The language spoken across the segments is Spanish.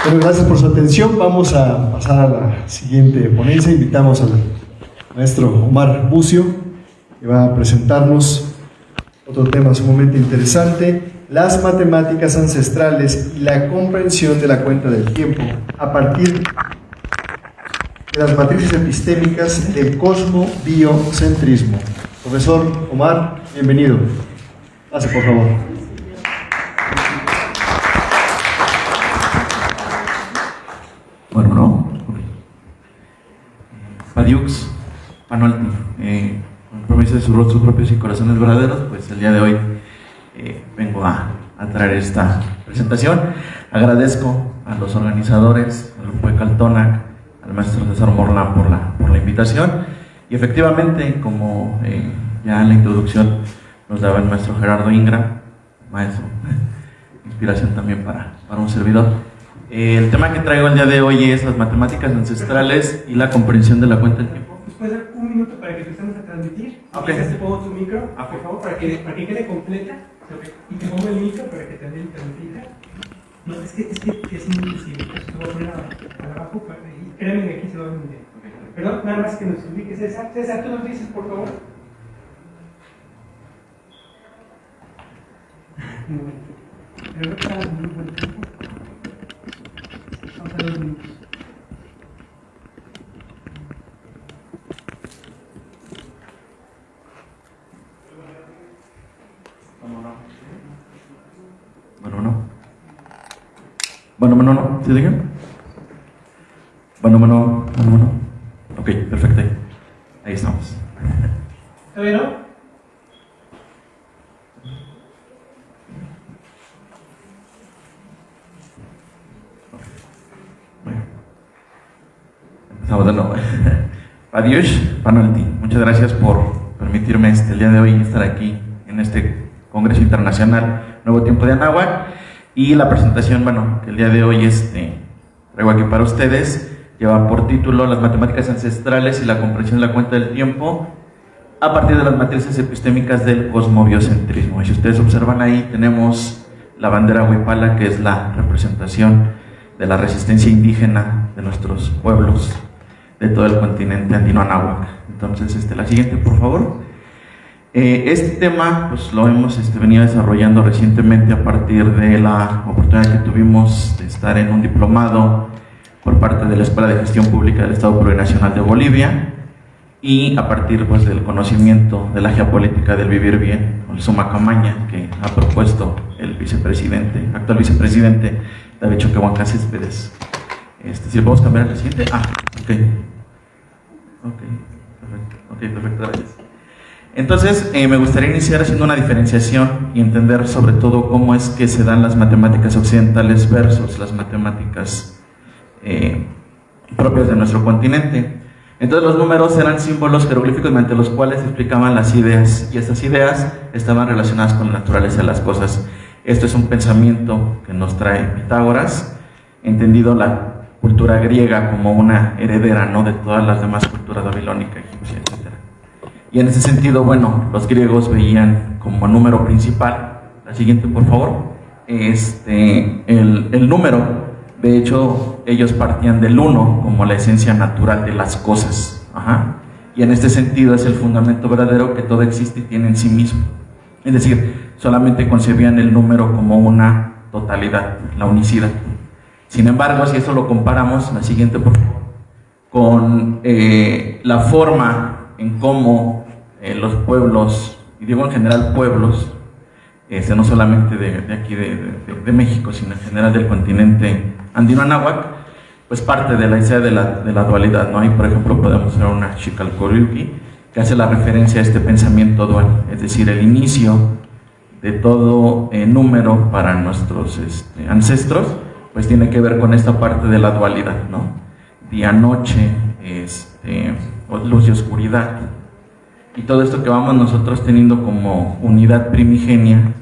Bueno, gracias por su atención. Vamos a pasar a la siguiente ponencia. Invitamos al maestro Omar Bucio, que va a presentarnos otro tema sumamente interesante: las matemáticas ancestrales y la comprensión de la cuenta del tiempo a partir de las matrices epistémicas del cosmobiocentrismo. Profesor Omar, bienvenido. Pase, por favor. Bueno, no. Padiux, Panualti, con promesa de sus rostros propios y corazones verdaderos, pues el día de hoy vengo a traer esta presentación. Agradezco a los organizadores, al grupo de Caltonac, al maestro César Morlán por la invitación. Y efectivamente, como ya en la introducción nos daba el maestro Gerardo Ingram, maestro, inspiración también para un servidor. El tema que traigo el día de hoy es las matemáticas ancestrales y la comprensión de la cuenta del tiempo. ¿Nos puedes dar un minuto para que empecemos a transmitir? Okay. Te pongo tu micro, por favor, para que quede completa. Y te pongo el micro para que también transmita. No, es que es muy difícil. Te voy a poner abajo y créanme que aquí se va a ver muy bien. Perdón, nada más que nos ubiques, César. César, tú nos dices, por favor. Pero no está muy buen tiempo. Vamos a 2 minutos. Bueno, ¿sí digan? Bueno. Ok, perfecto. Ahí estamos. ¿Está bien, no? Empezamos de nuevo. Adiós, Panualti. Muchas gracias por permitirme el día de hoy estar aquí en este Congreso Internacional Nuevo Tiempo de Anáhuac. Y la presentación, que el día de hoy traigo aquí para ustedes, lleva por título Las matemáticas ancestrales y la comprensión de la cuenta del tiempo a partir de las matrices epistémicas del cosmobiocentrismo. Y si ustedes observan ahí, tenemos la bandera huipala, que es la representación de la resistencia indígena de nuestros pueblos de todo el continente andino anáhuac. Entonces, la siguiente, por favor. Este tema pues lo hemos venido desarrollando recientemente a partir de la oportunidad que tuvimos de estar en un diplomado por parte de la Escuela de Gestión Pública del Estado Plurinacional de Bolivia, y a partir pues del conocimiento de la geopolítica del vivir bien, el Suma Camaña, que ha propuesto el actual vicepresidente David Choquehuanca Céspedes. Si le podemos cambiar a la siguiente. Perfecto, gracias. Entonces, me gustaría iniciar haciendo una diferenciación y entender sobre todo cómo es que se dan las matemáticas occidentales versus las matemáticas propias de nuestro continente. Entonces, los números eran símbolos jeroglíficos mediante los cuales se explicaban las ideas, y estas ideas estaban relacionadas con la naturaleza de las cosas. Esto es un pensamiento que nos trae Pitágoras, entendido la cultura griega como una heredera, ¿no?, de todas las demás culturas babilónica, egipcia, etc. Y en ese sentido, los griegos veían como número principal, la siguiente por favor, el número. De hecho, ellos partían del 1 como la esencia natural de las cosas. Y en este sentido es el fundamento verdadero que todo existe y tiene en sí mismo. Es decir, solamente concebían el número como una totalidad, la unicidad. Sin embargo, si eso lo comparamos, la siguiente por favor, con la forma en cómo los pueblos, y digo en general pueblos, no solamente de aquí de México, sino en general del continente andino anáhuac, pues parte de la idea de la dualidad, ¿no? Ahí, por ejemplo, podemos ver una Xicalcoyuqui que hace la referencia a este pensamiento dual, es decir, el inicio de todo número para nuestros ancestros, pues tiene que ver con esta parte de la dualidad, ¿no? Día-noche, luz y oscuridad, y todo esto que vamos nosotros teniendo como unidad primigenia,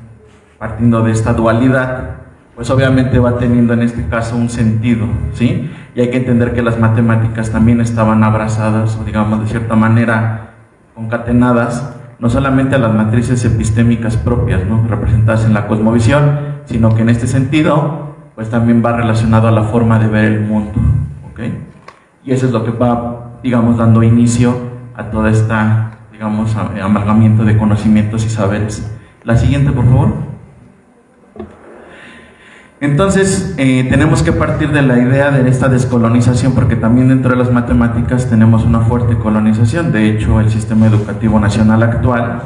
partiendo de esta dualidad, pues obviamente va teniendo en este caso un sentido, ¿sí? Y hay que entender que las matemáticas también estaban abrazadas, o digamos de cierta manera concatenadas, no solamente a las matrices epistémicas propias, ¿no?, representadas en la cosmovisión, sino que en este sentido pues también va relacionado a la forma de ver el mundo, ¿ok? Y eso es lo que va, digamos, dando inicio a toda esta, digamos, amalgamiento de conocimientos y saberes. La siguiente, por favor. Entonces, tenemos que partir de la idea de esta descolonización, porque también dentro de las matemáticas tenemos una fuerte colonización. De hecho, el sistema educativo nacional actual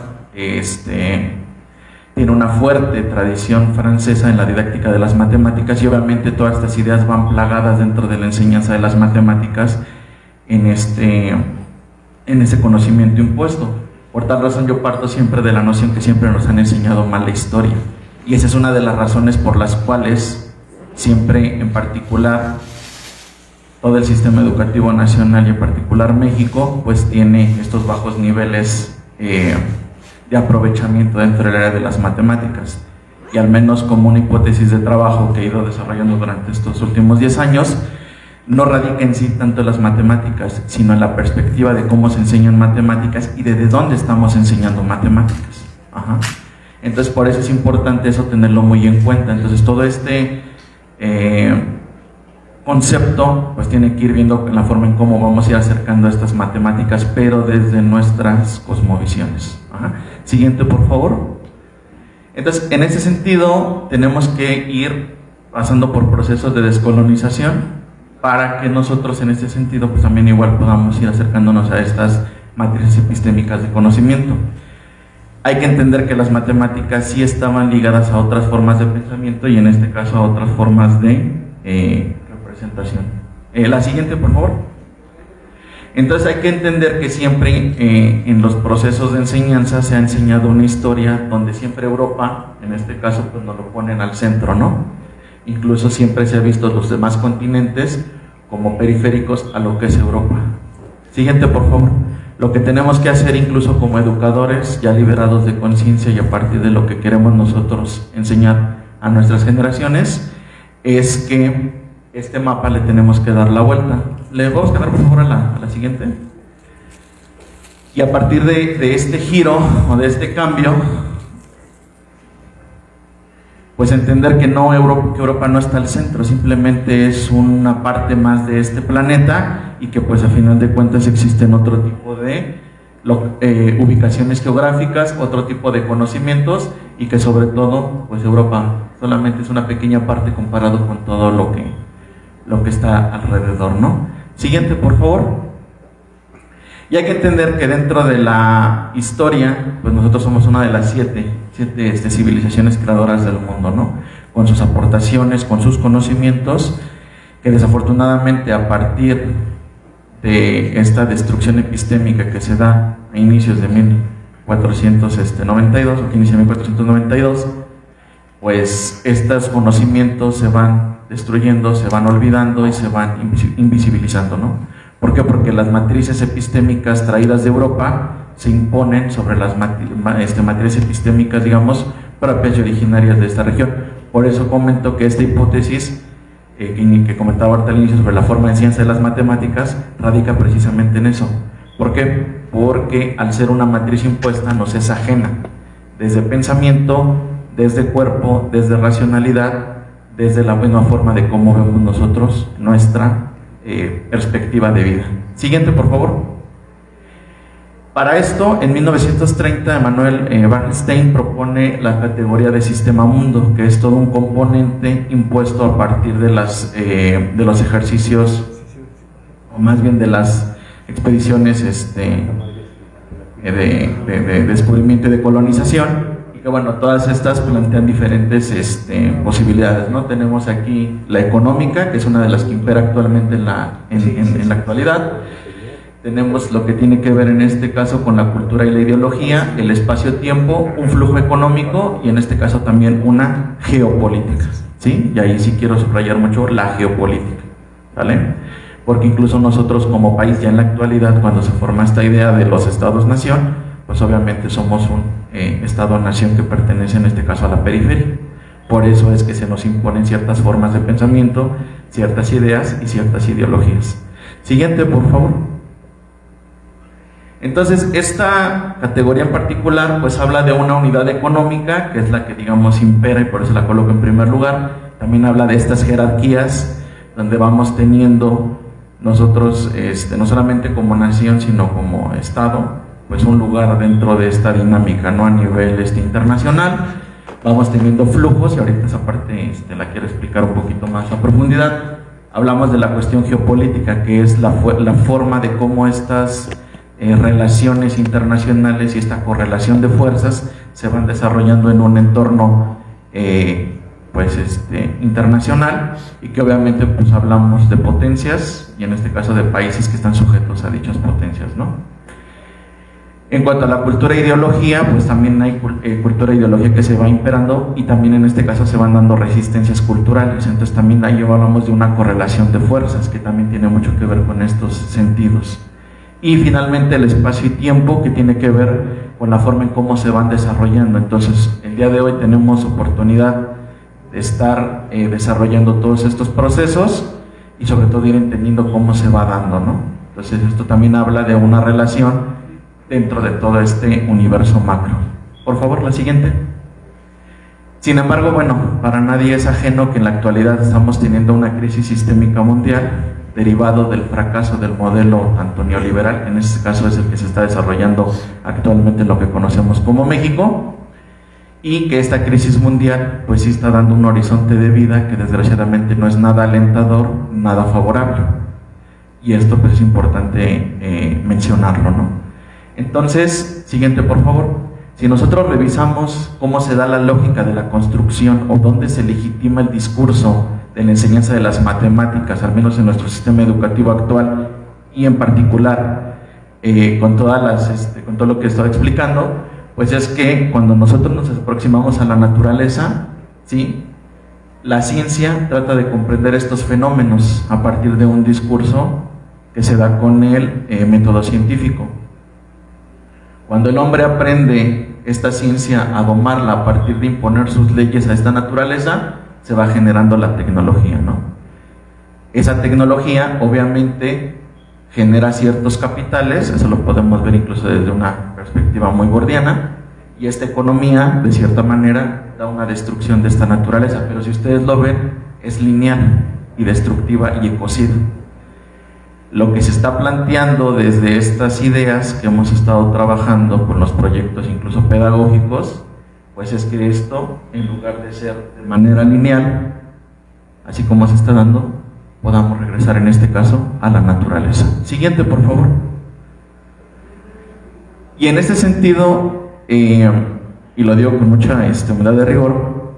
tiene una fuerte tradición francesa en la didáctica de las matemáticas, y obviamente todas estas ideas van plagadas dentro de la enseñanza de las matemáticas en ese conocimiento impuesto. Por tal razón yo parto siempre de la noción que siempre nos han enseñado mal la historia, y esa es una de las razones por las cuales siempre, en particular, todo el sistema educativo nacional y en particular México, pues tiene estos bajos niveles de aprovechamiento dentro del área de las matemáticas. Y al menos como una hipótesis de trabajo que he ido desarrollando durante estos últimos 10 años, no radica en sí tanto en las matemáticas, sino en la perspectiva de cómo se enseñan matemáticas y desde dónde estamos enseñando matemáticas. Ajá. Entonces, por eso es importante eso tenerlo muy en cuenta. Entonces, todo este concepto pues tiene que ir viendo la forma en cómo vamos a ir acercando a estas matemáticas, pero desde nuestras cosmovisiones. Ajá. Siguiente, por favor. Entonces, en ese sentido, tenemos que ir pasando por procesos de descolonización para que nosotros en ese sentido pues también igual podamos ir acercándonos a estas matrices epistémicas de conocimiento. Hay que entender que las matemáticas sí estaban ligadas a otras formas de pensamiento y en este caso a otras formas de representación. La siguiente, por favor. Entonces hay que entender que siempre en los procesos de enseñanza se ha enseñado una historia donde siempre Europa, en este caso, pues nos lo ponen al centro, ¿no? Incluso siempre se ha visto los demás continentes como periféricos a lo que es Europa. Siguiente, por favor. Lo que tenemos que hacer incluso como educadores, ya liberados de conciencia y a partir de lo que queremos nosotros enseñar a nuestras generaciones, es que este mapa le tenemos que dar la vuelta. ¿Le vamos a cambiar, por favor, a la siguiente? Y a partir de este giro o de este cambio, pues entender que no, Europa no está al centro, simplemente es una parte más de este planeta y que pues a final de cuentas existen otro tipo de ubicaciones geográficas, otro tipo de conocimientos y que sobre todo pues Europa solamente es una pequeña parte comparado con todo lo que está alrededor, ¿no? Siguiente, por favor. Y hay que entender que dentro de la historia, pues nosotros somos una de las siete civilizaciones creadoras del mundo, ¿no? Con sus aportaciones, con sus conocimientos, que desafortunadamente a partir de esta destrucción epistémica que se da a inicios de 1492, o que inicia en 1492, pues estos conocimientos se van destruyendo, se van olvidando y se van invisibilizando, ¿no? ¿Por qué? Porque las matrices epistémicas traídas de Europa se imponen sobre las matrices epistémicas, digamos, propias y originarias de esta región. Por eso comento que esta hipótesis que comentaba ahorita al inicio sobre la forma de ciencia de las matemáticas radica precisamente en eso. ¿Por qué? Porque al ser una matriz impuesta nos es ajena, desde pensamiento, desde cuerpo, desde racionalidad, desde la misma forma de cómo vemos nosotros nuestra perspectiva de vida. Siguiente, por favor. Para esto, en 1930, Emanuel Bernstein propone la categoría de sistema mundo, que es todo un componente impuesto a partir de los ejercicios, o más bien de las expediciones de descubrimiento y de colonización. Que bueno, todas estas plantean diferentes posibilidades, ¿no? Tenemos aquí la económica, que es una de las que impera actualmente en la actualidad. Tenemos lo que tiene que ver en este caso con la cultura y la ideología, el espacio-tiempo, un flujo económico y en este caso también una geopolítica, ¿sí? Y ahí sí quiero subrayar mucho la geopolítica, ¿vale? Porque incluso nosotros como país ya en la actualidad, cuando se forma esta idea de los estados-nación, pues obviamente somos un Estado-nación que pertenece en este caso a la periferia. Por eso es que se nos imponen ciertas formas de pensamiento, ciertas ideas y ciertas ideologías. Siguiente, por favor. Entonces, esta categoría en particular pues habla de una unidad económica, que es la que digamos impera y por eso la coloco en primer lugar. también habla de estas jerarquías donde vamos teniendo nosotros, no solamente como nación, sino como Estado, pues un lugar dentro de esta dinámica, ¿no? A nivel internacional. Vamos teniendo flujos, y ahorita esa parte la quiero explicar un poquito más a profundidad. Hablamos de la cuestión geopolítica, que es la forma de cómo estas relaciones internacionales y esta correlación de fuerzas se van desarrollando en un entorno internacional, y que obviamente pues hablamos de potencias, y en este caso de países que están sujetos a dichas potencias, ¿no? En cuanto a la cultura e ideología, pues también hay cultura e ideología que se va imperando, y también en este caso se van dando resistencias culturales. Entonces también ahí hablamos de una correlación de fuerzas que también tiene mucho que ver con estos sentidos. Y finalmente el espacio y tiempo, que tiene que ver con la forma en cómo se van desarrollando. Entonces el día de hoy tenemos oportunidad de estar desarrollando todos estos procesos, y sobre todo ir entendiendo cómo se va dando, ¿no? Entonces esto también habla de una relación dentro de todo este universo macro. Por favor, la siguiente. Sin embargo, bueno, para nadie es ajeno que en la actualidad estamos teniendo una crisis sistémica mundial derivado del fracaso del modelo tanto neoliberal, en este caso es el que se está desarrollando actualmente en lo que conocemos como México, y que esta crisis mundial pues sí está dando un horizonte de vida que desgraciadamente no es nada alentador, nada favorable, y esto pues es importante mencionarlo, ¿no? Entonces, siguiente por favor. Si nosotros revisamos cómo se da la lógica de la construcción, o dónde se legitima el discurso de la enseñanza de las matemáticas, al menos en nuestro sistema educativo actual, y en particular con todo lo que he estado explicando, pues es que cuando nosotros nos aproximamos a la naturaleza, ¿sí?, la ciencia trata de comprender estos fenómenos a partir de un discurso que se da con el método científico. Cuando el hombre aprende esta ciencia a domarla a partir de imponer sus leyes a esta naturaleza, se va generando la tecnología, ¿no? Esa tecnología obviamente genera ciertos capitales, eso lo podemos ver incluso desde una perspectiva muy gordiana, y esta economía de cierta manera da una destrucción de esta naturaleza, pero si ustedes lo ven es lineal y destructiva y ecocida. Lo que se está planteando desde estas ideas que hemos estado trabajando con los proyectos incluso pedagógicos, pues es que esto, en lugar de ser de manera lineal, así como se está dando, podamos regresar en este caso a la naturaleza. Siguiente, por favor. Y en este sentido, y lo digo con mucha humildad de rigor,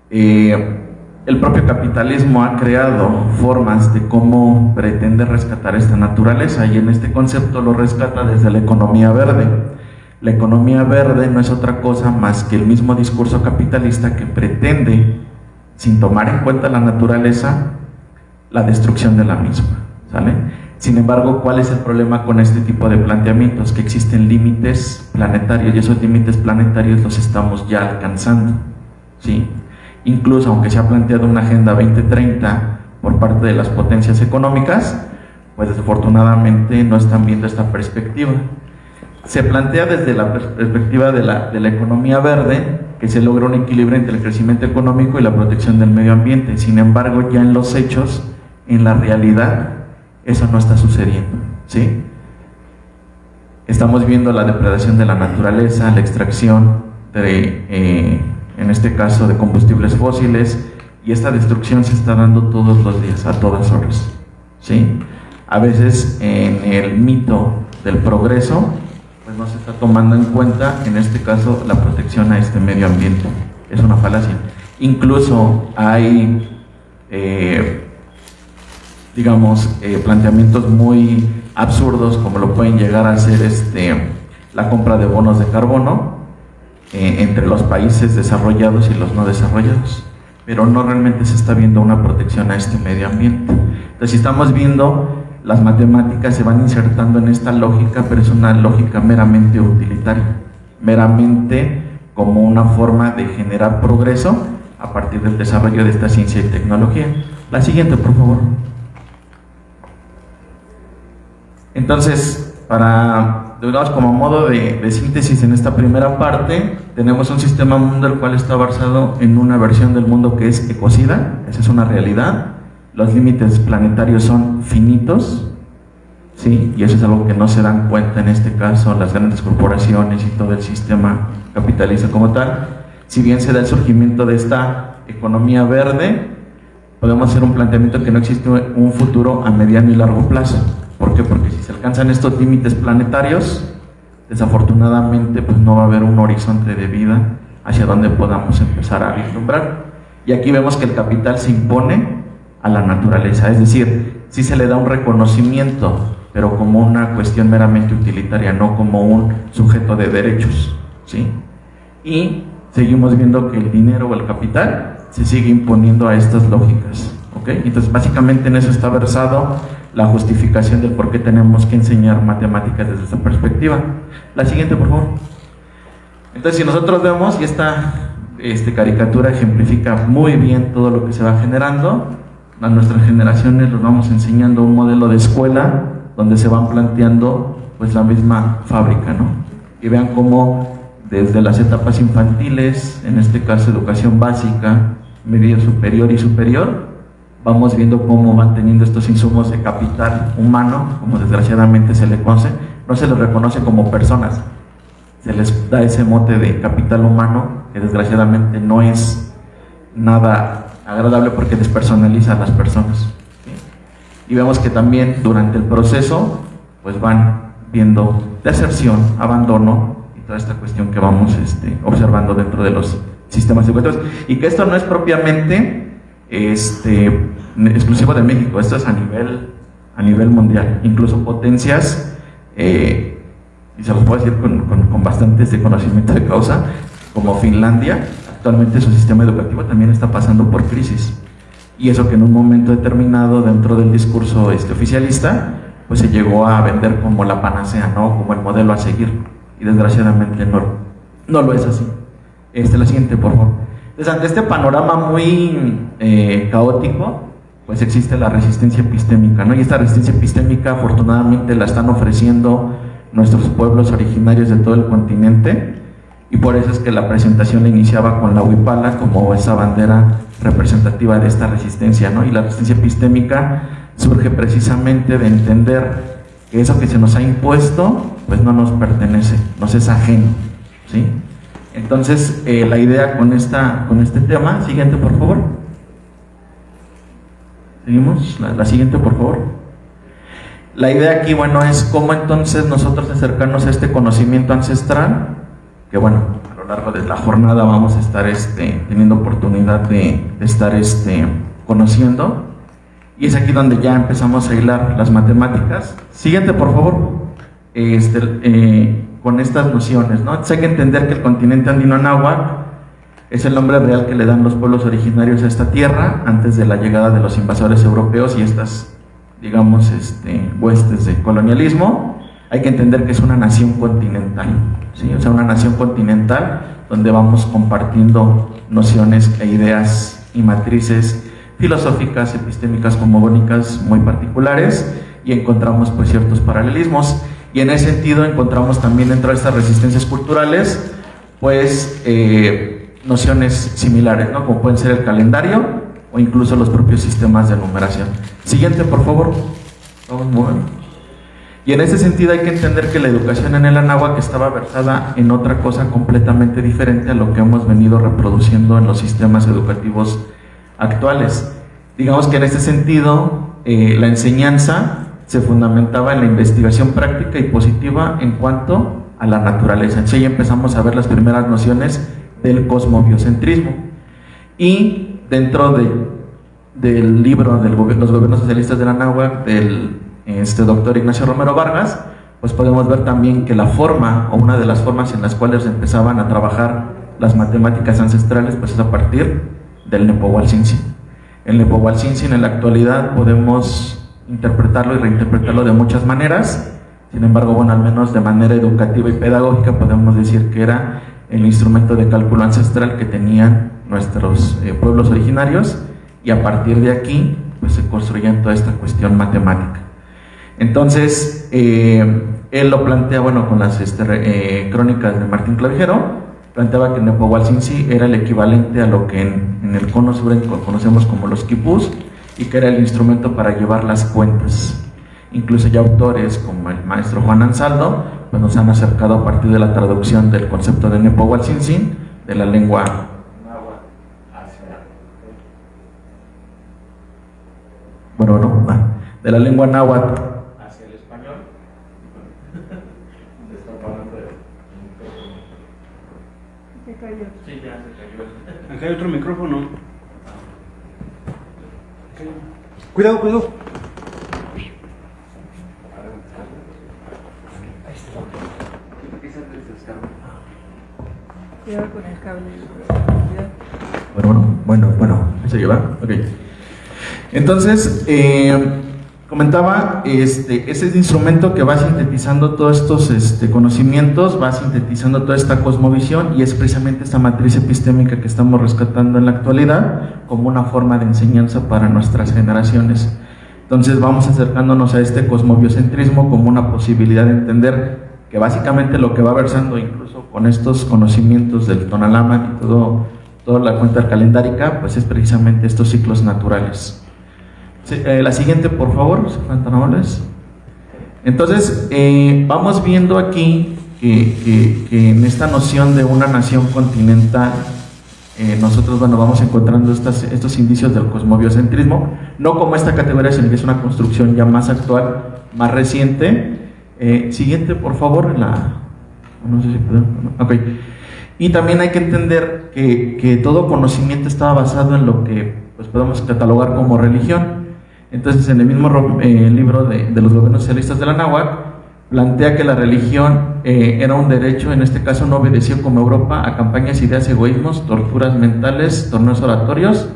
el propio capitalismo ha creado formas de cómo pretende rescatar esta naturaleza, y en este concepto lo rescata desde la economía verde. La economía verde no es otra cosa más que el mismo discurso capitalista que pretende, sin tomar en cuenta la naturaleza, la destrucción de la misma, ¿sale? Sin embargo, ¿cuál es el problema con este tipo de planteamientos? Que existen límites planetarios, y esos límites planetarios los estamos ya alcanzando, ¿sí? Incluso aunque se ha planteado una agenda 2030 por parte de las potencias económicas, pues desafortunadamente no están viendo esta perspectiva. Se plantea desde la perspectiva de la economía verde que se logra un equilibrio entre el crecimiento económico y la protección del medio ambiente. Sin embargo, ya en los hechos, en la realidad, eso no está sucediendo, ¿sí? Estamos viendo la depredación de la naturaleza, la extracción en este caso de combustibles fósiles, y esta destrucción se está dando todos los días, a todas horas, ¿sí? A veces en el mito del progreso, pues no se está tomando en cuenta, en este caso, la protección a este medio ambiente. Es una falacia. Incluso hay, planteamientos muy absurdos, como lo pueden llegar a ser la compra de bonos de carbono entre los países desarrollados y los no desarrollados, pero no realmente se está viendo una protección a este medio ambiente. Entonces, si estamos viendo, las matemáticas se van insertando en esta lógica, pero es una lógica meramente utilitaria, meramente como una forma de generar progreso a partir del desarrollo de esta ciencia y tecnología. La siguiente, por favor. Entonces, digamos, como modo de síntesis en esta primera parte, tenemos un sistema mundo el cual está basado en una versión del mundo que es ecocida, esa es una realidad. Los límites planetarios son finitos, ¿sí? Y eso es algo que no se dan cuenta en este caso las grandes corporaciones y todo el sistema capitalista como tal. Si bien se da el surgimiento de esta economía verde, podemos hacer un planteamiento que no existe un futuro a mediano y largo plazo. ¿Por qué? Porque si se alcanzan estos límites planetarios, desafortunadamente pues no va a haber un horizonte de vida hacia donde podamos empezar a vislumbrar. Y aquí vemos que el capital se impone a la naturaleza, es decir, sí se le da un reconocimiento, pero como una cuestión meramente utilitaria, no como un sujeto de derechos, ¿sí? Y seguimos viendo que el dinero o el capital se sigue imponiendo a estas lógicas, ¿ok? Entonces básicamente en eso está versado la justificación del por qué tenemos que enseñar matemáticas desde esa perspectiva. La siguiente, por favor. Entonces, si nosotros vemos, y esta caricatura ejemplifica muy bien todo lo que se va generando, a nuestras generaciones les vamos enseñando un modelo de escuela donde se van planteando pues la misma fábrica, ¿no? Y vean cómo desde las etapas infantiles, en este caso educación básica, media superior y superior, vamos viendo cómo van teniendo estos insumos de capital humano, como desgraciadamente se le conoce, no se les reconoce como personas, se les da ese mote de capital humano, que desgraciadamente no es nada agradable porque despersonaliza a las personas, ¿sí? Y vemos que también durante el proceso, pues van viendo deserción, abandono, y toda esta cuestión que vamos observando dentro de los sistemas educativos, y que esto no es propiamente exclusivo de México, esto es a nivel mundial, incluso potencias, y se los puedo decir con bastantes de conocimiento de causa, como Finlandia, actualmente su sistema educativo también está pasando por crisis, y eso que en un momento determinado dentro del discurso oficialista, pues se llegó a vender como la panacea, ¿no? Como el modelo a seguir, y desgraciadamente no lo es así. La siguiente, por favor. Entonces, ante este panorama muy caótico, pues existe la resistencia epistémica, ¿no? Y esta resistencia epistémica, afortunadamente, la están ofreciendo nuestros pueblos originarios de todo el continente, y por eso es que la presentación la iniciaba con la huipala como esa bandera representativa de esta resistencia, ¿no? Y la resistencia epistémica surge precisamente de entender que eso que se nos ha impuesto, pues no nos pertenece, nos es ajeno, ¿sí? Entonces, la idea con este tema, siguiente por favor. Seguimos, la siguiente por favor. La idea aquí, bueno, es cómo entonces nosotros acercarnos a este conocimiento ancestral, que bueno, a lo largo de la jornada vamos a estar teniendo oportunidad de estar conociendo, y es aquí donde ya empezamos a hilar las matemáticas. Siguiente por favor. Con estas nociones, ¿no? Entonces hay que entender que el continente andino náhuatl es el nombre real que le dan los pueblos originarios a esta tierra antes de la llegada de los invasores europeos y estas, digamos, huestes de colonialismo. Hay que entender que es una nación continental, ¿sí? O sea, una nación continental donde vamos compartiendo nociones e ideas y matrices filosóficas, epistémicas, cosmogónicas muy particulares, y encontramos pues ciertos paralelismos. Y en ese sentido encontramos también dentro de estas resistencias culturales, pues, nociones similares, ¿no? Como pueden ser el calendario o incluso los propios sistemas de numeración. Siguiente, por favor. Vamos muy bien. Y en ese sentido hay que entender que la educación en el anáhuac estaba versada en otra cosa completamente diferente a lo que hemos venido reproduciendo en los sistemas educativos actuales. Digamos que en ese sentido, la enseñanza se fundamentaba en la investigación práctica y positiva en cuanto a la naturaleza. Entonces ya empezamos a ver las primeras nociones del cosmobiocentrismo. Y dentro del libro de los gobiernos socialistas de la náhuatl, del doctor Ignacio Romero Vargas, pues podemos ver también que la forma, o una de las formas en las cuales empezaban a trabajar las matemáticas ancestrales, pues es a partir del Nepohualcinci. El Nepohualcinci en la actualidad podemos interpretarlo y reinterpretarlo de muchas maneras. Sin embargo, bueno, al menos de manera educativa y pedagógica podemos decir que era el instrumento de cálculo ancestral que tenían nuestros pueblos originarios, y a partir de aquí pues se construía toda esta cuestión matemática. Entonces, él lo plantea, bueno, con las crónicas de Martín Clavijero, planteaba que Nepohualcinci era el equivalente a lo que en el cono sur conocemos como los quipús, y que era el instrumento para llevar las cuentas. Incluso ya autores como el maestro Juan Ansaldo pues nos han acercado a partir de la traducción del concepto de Nepohualcinci de la lengua de la lengua náhuatl hacia el español. Se cayó. Sí, ya se cayó. Acá hay otro micrófono. Cuidado, cuidado. Cuidado con el cable. Bueno, ¿se lleva? Ok. Entonces, comentaba, ese instrumento que va sintetizando todos estos conocimientos, va sintetizando toda esta cosmovisión, y es precisamente esta matriz epistémica que estamos rescatando en la actualidad como una forma de enseñanza para nuestras generaciones. Entonces vamos acercándonos a este cosmobiocentrismo como una posibilidad de entender que básicamente lo que va versando, incluso con estos conocimientos del Tonalámatl y toda la cuenta calendárica, pues es precisamente estos ciclos naturales. Sí, la siguiente, por favor, si fueran tan amables. Entonces, vamos viendo aquí que en esta noción de una nación continental, nosotros vamos encontrando estos indicios del cosmobiocentrismo, no como esta categoría, sino que es una construcción ya más actual, más reciente. Siguiente, por favor. No sé si podemos, ok. Y también hay que entender que todo conocimiento estaba basado en lo que pues, podemos catalogar como religión. Entonces, en el mismo libro de los gobiernos socialistas de la náhuatl, plantea que la religión era un derecho, en este caso no obedeció como Europa a campañas, ideas, egoísmos, torturas mentales, torneos oratorios,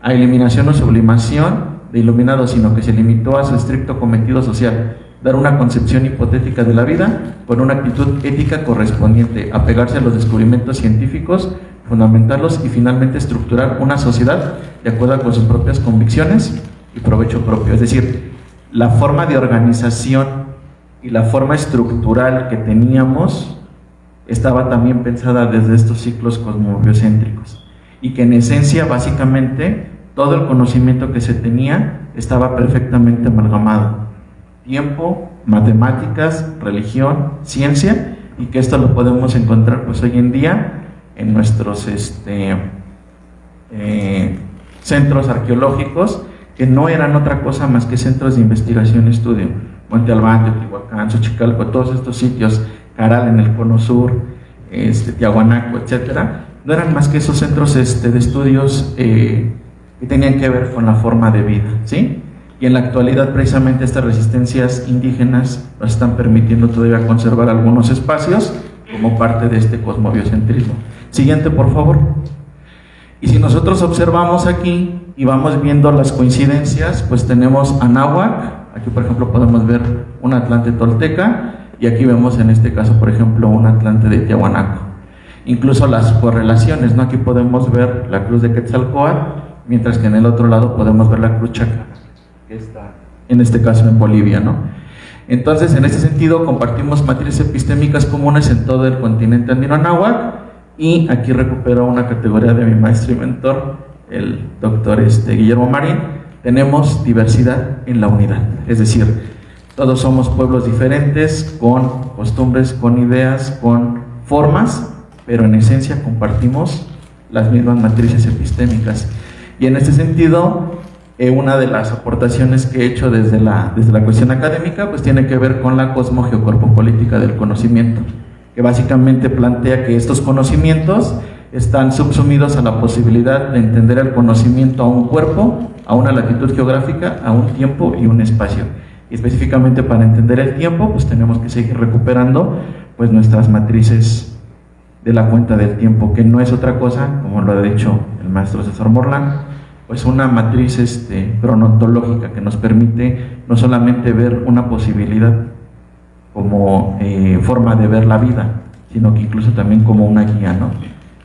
a eliminación o sublimación de iluminados, sino que se limitó a su estricto cometido social, dar una concepción hipotética de la vida con una actitud ética correspondiente, apegarse a los descubrimientos científicos, fundamentarlos y finalmente estructurar una sociedad de acuerdo con sus propias convicciones y provecho propio. Es decir, la forma de organización y la forma estructural que teníamos estaba también pensada desde estos ciclos cosmobiocéntricos, y que en esencia básicamente todo el conocimiento que se tenía estaba perfectamente amalgamado: tiempo, matemáticas, religión, ciencia, y que esto lo podemos encontrar pues hoy en día en nuestros centros arqueológicos, que no eran otra cosa más que centros de investigación y estudio. Monte Albán, Teotihuacán, Xochicalco, todos estos sitios, Caral en el cono sur, Tiahuanaco, etcétera, no eran más que esos centros de estudios que tenían que ver con la forma de vida, ¿sí? Y en la actualidad precisamente estas resistencias indígenas nos están permitiendo todavía conservar algunos espacios como parte de este cosmobiocentrismo. Siguiente, por favor. Y si nosotros observamos aquí y vamos viendo las coincidencias, pues tenemos Anáhuac, aquí por ejemplo podemos ver un Atlante tolteca, y aquí vemos en este caso por ejemplo un Atlante de Tiahuanaco. Incluso las correlaciones, ¿no? Aquí podemos ver la cruz de Quetzalcóatl, mientras que en el otro lado podemos ver la cruz Chaca, que está en este caso en Bolivia, ¿no? Entonces, en este sentido compartimos matrices epistémicas comunes en todo el continente andino náhuatl, y aquí recupero una categoría de mi maestro y mentor, el doctor Guillermo Marín. Tenemos diversidad en la unidad, es decir, todos somos pueblos diferentes, con costumbres, con ideas, con formas, pero en esencia compartimos las mismas matrices epistémicas. Y en este sentido, una de las aportaciones que he hecho desde la cuestión académica pues tiene que ver con la cosmogeocorpopolítica del conocimiento, que básicamente plantea que estos conocimientos están subsumidos a la posibilidad de entender el conocimiento a un cuerpo, a una latitud geográfica, a un tiempo y un espacio. Y específicamente para entender el tiempo, pues tenemos que seguir recuperando pues nuestras matrices de la cuenta del tiempo, que no es otra cosa, como lo ha dicho el maestro César Morlán, pues una matriz cronontológica que nos permite no solamente ver una posibilidad como forma de ver la vida, sino que incluso también como una guía, ¿no?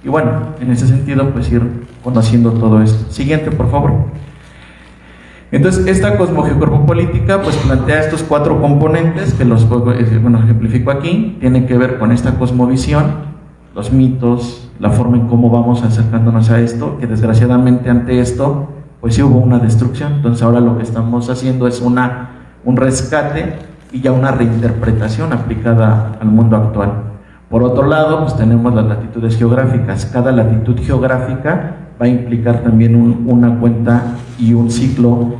Y bueno, en ese sentido, pues ir conociendo todo esto. Siguiente, por favor. Entonces, esta cosmogeocorpopolítica pues plantea estos 4 componentes que los ejemplifico aquí. Tienen que ver con esta cosmovisión, los mitos, la forma en cómo vamos acercándonos a esto, que desgraciadamente ante esto pues sí hubo una destrucción. Entonces ahora lo que estamos haciendo es un rescate y ya una reinterpretación aplicada al mundo actual. Por otro lado, pues tenemos las latitudes geográficas. Cada latitud geográfica va a implicar también una cuenta y un ciclo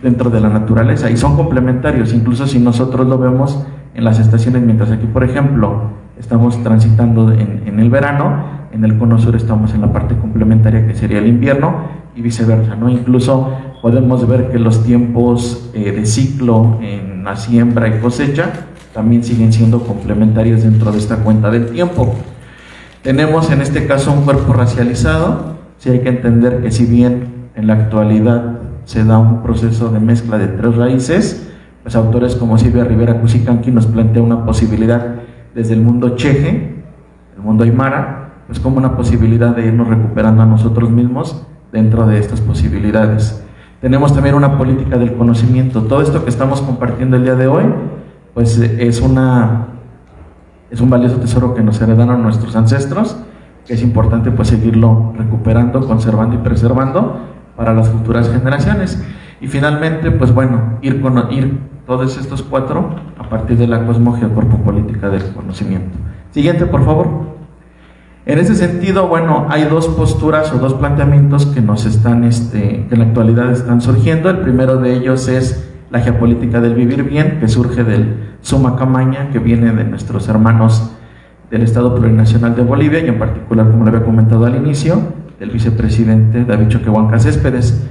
dentro de la naturaleza, y son complementarios, incluso si nosotros lo vemos en las estaciones. Mientras aquí, por ejemplo, estamos transitando en el verano, en el cono sur estamos en la parte complementaria que sería el invierno, y viceversa, ¿no? Incluso podemos ver que los tiempos de ciclo en la siembra y cosecha también siguen siendo complementarios dentro de esta cuenta del tiempo. Tenemos en este caso un cuerpo racializado. Sí, hay que entender que si bien en la actualidad se da un proceso de mezcla de 3 raíces, pues autores como Silvia Rivera Cusicanqui nos plantea una posibilidad desde el mundo cheje, el mundo aymara, pues como una posibilidad de irnos recuperando a nosotros mismos dentro de estas posibilidades. Tenemos también una política del conocimiento. Todo esto que estamos compartiendo el día de hoy, pues es un valioso tesoro que nos heredaron nuestros ancestros, que es importante pues seguirlo recuperando, conservando y preservando para las futuras generaciones. Y finalmente, pues bueno, ir todos estos 4 a partir de la cosmogeocorpopolítica del conocimiento. Siguiente, por favor. En ese sentido, bueno, hay 2 posturas o 2 planteamientos que nos están, que en la actualidad están surgiendo. El primero de ellos es la geopolítica del vivir bien, que surge del Suma Camaña, que viene de nuestros hermanos del Estado Plurinacional de Bolivia, y en particular, como le había comentado al inicio, del vicepresidente David Choquehuanca Céspedes.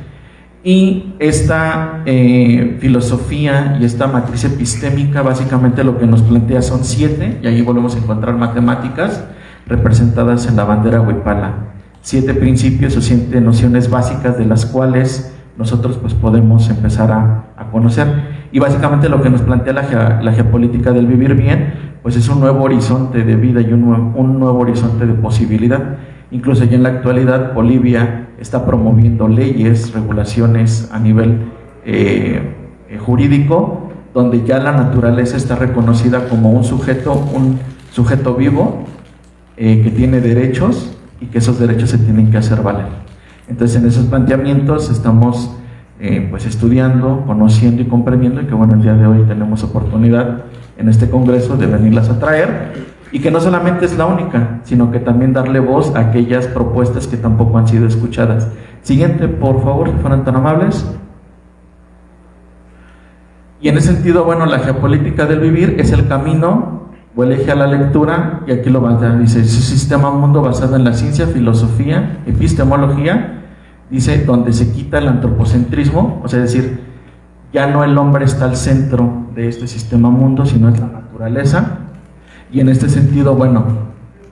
Y esta filosofía y esta matriz epistémica básicamente lo que nos plantea son 7, y ahí volvemos a encontrar matemáticas representadas en la bandera huipala. 7 principios o 7 nociones básicas de las cuales nosotros pues podemos empezar a conocer. Y básicamente lo que nos plantea la geopolítica del vivir bien pues es un nuevo horizonte de vida y un nuevo horizonte de posibilidad. Incluso ya en la actualidad Bolivia está promoviendo leyes, regulaciones a nivel jurídico, donde ya la naturaleza está reconocida como un sujeto vivo que tiene derechos, y que esos derechos se tienen que hacer valer. Entonces en esos planteamientos estamos pues estudiando, conociendo y comprendiendo, y que bueno, el día de hoy tenemos oportunidad en este congreso de venirlas a traer, y que no solamente es la única, sino que también darle voz a aquellas propuestas que tampoco han sido escuchadas. Siguiente, por favor, si fueran tan amables. Y en ese sentido, bueno, la geopolítica del vivir es el camino o el eje a la lectura, y aquí lo va a dice, es un sistema mundo basado en la ciencia, filosofía, epistemología, dice, donde se quita el antropocentrismo, o sea, es decir, ya no el hombre está al centro de este sistema mundo, sino es la naturaleza. Y en este sentido, bueno,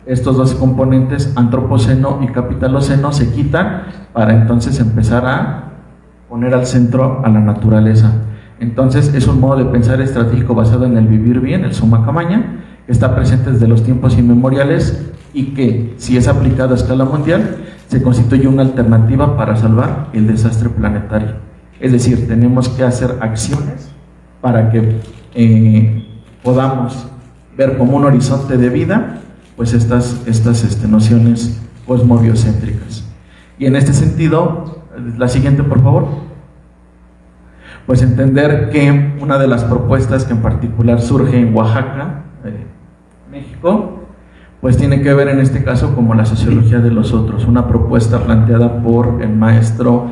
estos 2 componentes, antropoceno y capitaloceno, se quitan para entonces empezar a poner al centro a la naturaleza. Entonces es un modo de pensar estratégico basado en el vivir bien, el Suma Camaña, que está presente desde los tiempos inmemoriales, y que, si es aplicado a escala mundial, se constituye una alternativa para salvar el desastre planetario. Es decir, tenemos que hacer acciones para que podamos ver como un horizonte de vida pues estas nociones cosmobiocéntricas. Y en este sentido, la siguiente, por favor. Pues entender que una de las propuestas que en particular surge en Oaxaca, México, pues tiene que ver en este caso como la sociología de los otros, una propuesta planteada por el maestro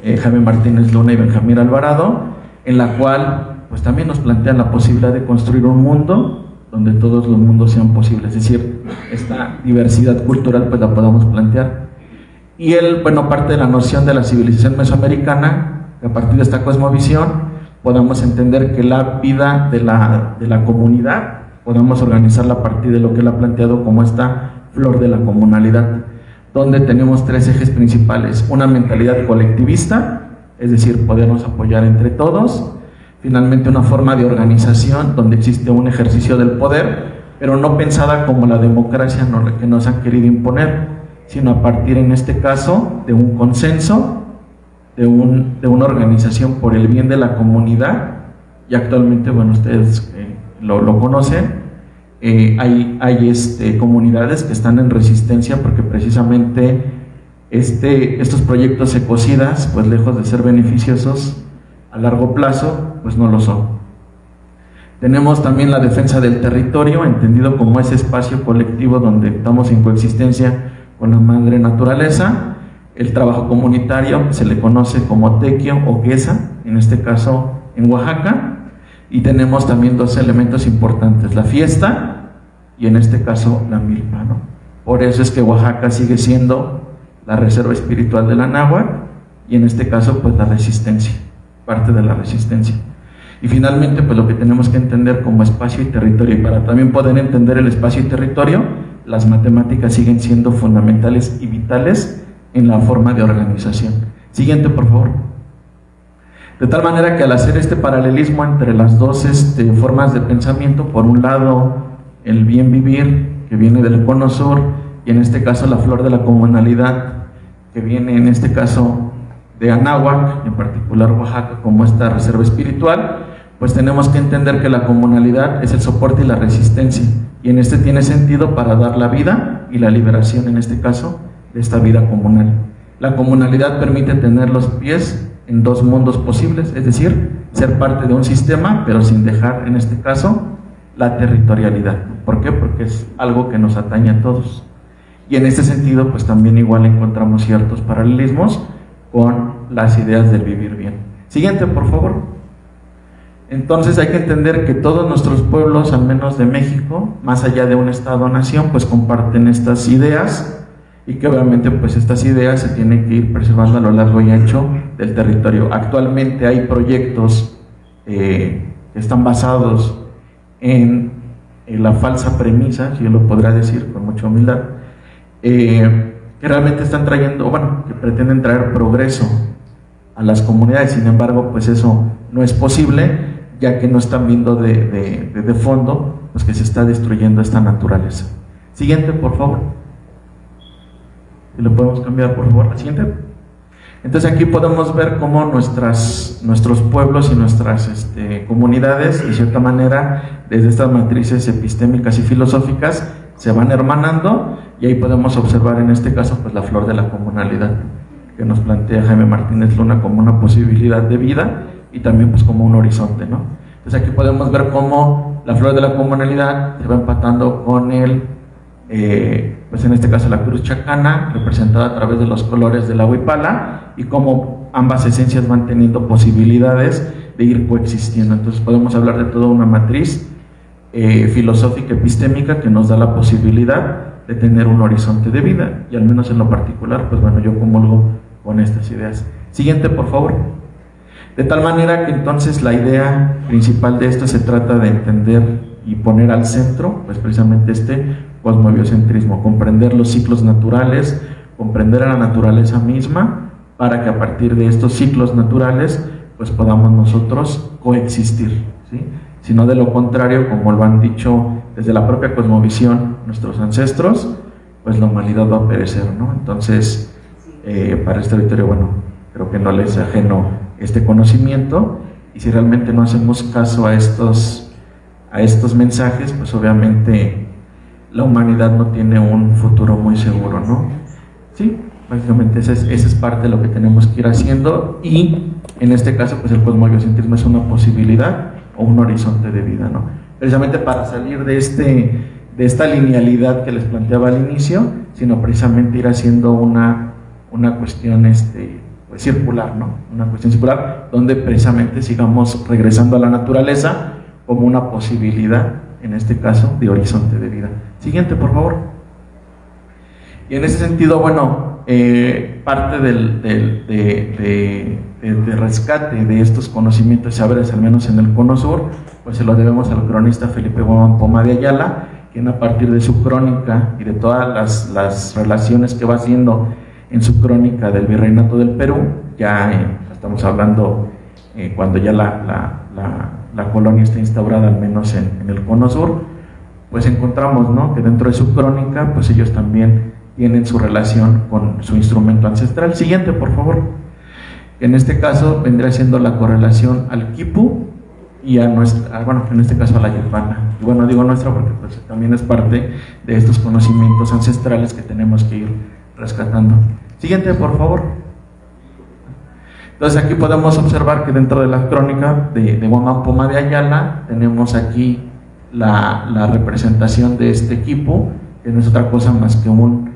Jaime Martínez Luna y Benjamín Alvarado, en la cual pues también nos plantean la posibilidad de construir un mundo donde todos los mundos sean posibles, es decir, esta diversidad cultural pues la podamos plantear. Y él, bueno, parte de la noción de la civilización mesoamericana, que a partir de esta cosmovisión podamos entender que la vida de la comunidad podamos organizarla a partir de lo que él ha planteado como esta flor de la comunalidad, donde tenemos 3 ejes principales: una mentalidad colectivista, es decir, podernos apoyar entre todos; finalmente una forma de organización donde existe un ejercicio del poder, pero no pensada como la democracia que nos han querido imponer, sino a partir en este caso de un consenso de una organización por el bien de la comunidad, y actualmente, bueno, ustedes lo conocen. Hay comunidades que están en resistencia porque precisamente estos proyectos ecocidas, pues lejos de ser beneficiosos a largo plazo, pues no lo son. Tenemos también la defensa del territorio, entendido como ese espacio colectivo donde estamos en coexistencia con la madre naturaleza. El trabajo comunitario se le conoce como tequio o quesa, en este caso en Oaxaca. Y tenemos también dos elementos importantes, la fiesta y en este caso la milpa, ¿no? Por eso es que Oaxaca sigue siendo la reserva espiritual de la náhuatl y en este caso pues la resistencia, parte de la resistencia. Y finalmente pues lo que tenemos que entender como espacio y territorio, y para también poder entender el espacio y territorio, las matemáticas siguen siendo fundamentales y vitales en la forma de organización. Siguiente, por favor. De tal manera que al hacer este paralelismo entre las dos formas de pensamiento, por un lado el bien vivir, que viene del cono sur, y en este caso la flor de la comunalidad, que viene en este caso de Anáhuac, en particular Oaxaca, como esta reserva espiritual, pues tenemos que entender que la comunalidad es el soporte y la resistencia, y en este tiene sentido para dar la vida y la liberación, en este caso, de esta vida comunal. La comunalidad permite tener los pies en dos mundos posibles, es decir, ser parte de un sistema, pero sin dejar, en este caso, la territorialidad. ¿Por qué? Porque es algo que nos atañe a todos. Y en este sentido, pues también igual encontramos ciertos paralelismos con las ideas del vivir bien. Siguiente, por favor. Entonces hay que entender que todos nuestros pueblos, al menos de México, más allá de un estado-nación, pues comparten estas ideas, y que obviamente pues estas ideas se tienen que ir preservando a lo largo y ancho del territorio. Actualmente hay proyectos que están basados en la falsa premisa, si yo lo podrá decir con mucha humildad, que realmente están trayendo, bueno, que pretenden traer progreso a las comunidades. Sin embargo, pues eso no es posible, ya que no están viendo de fondo pues que se está destruyendo esta naturaleza. Siguiente, por favor. Y lo podemos cambiar, por favor, la siguiente. Entonces aquí podemos ver cómo nuestros pueblos y nuestras comunidades, de cierta manera, desde estas matrices epistémicas y filosóficas, se van hermanando, y ahí podemos observar en este caso pues la flor de la comunalidad, que nos plantea Jaime Martínez Luna como una posibilidad de vida y también pues como un horizonte, ¿no? Entonces aquí podemos ver cómo la flor de la comunalidad se va empatando con pues en este caso la cruz chacana, representada a través de los colores de la huipala, y cómo ambas esencias van teniendo posibilidades de ir coexistiendo. Entonces podemos hablar de toda una matriz filosófica epistémica que nos da la posibilidad de tener un horizonte de vida, y al menos en lo particular, pues bueno, yo comulgo con estas ideas. Siguiente, por favor. De tal manera que entonces la idea principal de esto se trata de entender y poner al centro, pues precisamente cosmobiocentrismo, comprender los ciclos naturales, comprender a la naturaleza misma, para que a partir de estos ciclos naturales, pues podamos nosotros coexistir, ¿sí? Si no, de lo contrario, como lo han dicho desde la propia cosmovisión nuestros ancestros, pues la humanidad va a perecer, ¿no? Entonces, para este territorio, bueno, creo que no les es ajeno este conocimiento, y si realmente no hacemos caso a estos mensajes, pues obviamente la humanidad no tiene un futuro muy seguro, ¿no? Sí, básicamente esa es parte de lo que tenemos que ir haciendo, y en este caso pues el cosmobiocentrismo es una posibilidad o un horizonte de vida, ¿no? Precisamente para salir de esta linealidad que les planteaba al inicio, sino precisamente ir haciendo una cuestión pues circular, ¿no? Una cuestión circular donde precisamente sigamos regresando a la naturaleza como una posibilidad, en este caso, de horizonte de vida. Siguiente, por favor. Y en ese sentido, bueno, parte de rescate de estos conocimientos y saberes, al menos en el Cono Sur, pues se lo debemos al cronista Felipe Guamán Poma de Ayala, quien a partir de su crónica y de todas las relaciones que va haciendo en su crónica del Virreinato del Perú, ya estamos hablando cuando ya la colonia está instaurada, al menos en el Cono Sur, pues encontramos, ¿no?, que dentro de su crónica, pues ellos también tienen su relación con su instrumento ancestral. Siguiente, por favor. que en este caso vendría siendo la correlación al quipu y a nuestra, bueno, en este caso a la yupana. Y bueno, digo nuestra porque pues, también es parte de estos conocimientos ancestrales que tenemos que ir rescatando. Siguiente, por favor. Entonces aquí podemos observar que dentro de la crónica de Huamán Poma de Ayala tenemos aquí la representación de este quipu, que no es otra cosa más que un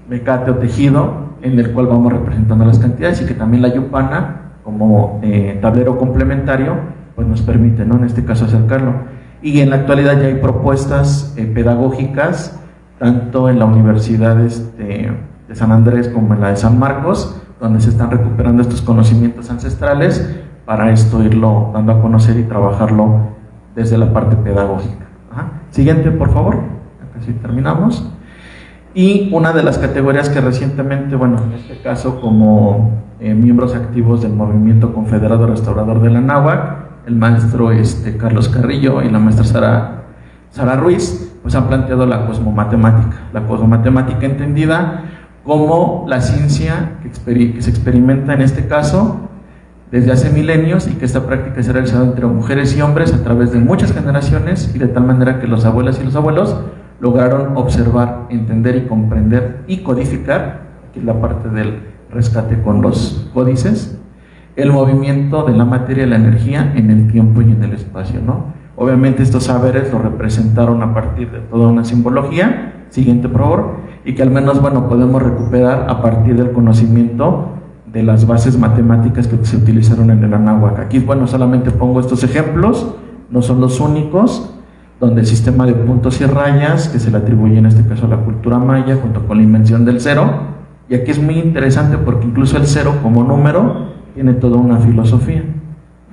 mecate o tejido en el cual vamos representando las cantidades, y que también la yupana como tablero complementario pues nos permite, ¿no?, en este caso acercarlo. Y en la actualidad ya hay propuestas pedagógicas tanto en la Universidad de San Andrés como en la de San Marcos, donde se están recuperando estos conocimientos ancestrales para esto irlo dando a conocer y trabajarlo desde la parte pedagógica. Ajá. Siguiente, por favor. Casi terminamos. Y una de las categorías que recientemente, bueno, en este caso como miembros activos del Movimiento Confederado Restaurador de la Náhuac, el maestro Carlos Carrillo y la maestra Sara Ruiz, pues han planteado la cosmomatemática. La cosmomatemática entendida como la ciencia que se experimenta en este caso desde hace milenios, y que esta práctica se ha realizado entre mujeres y hombres a través de muchas generaciones, y de tal manera que los abuelas y los abuelos lograron observar, entender y comprender y codificar, aquí es la parte del rescate con los códices, el movimiento de la materia y la energía en el tiempo y en el espacio, ¿no? Obviamente estos saberes lo representaron a partir de toda una simbología, siguiente por favor, y que al menos, bueno, podemos recuperar a partir del conocimiento de las bases matemáticas que se utilizaron en el Anáhuac. Aquí, bueno, solamente pongo estos ejemplos, no son los únicos, donde el sistema de puntos y rayas, que se le atribuye en este caso a la cultura maya, junto con la invención del cero, y aquí es muy interesante porque incluso el cero como número tiene toda una filosofía.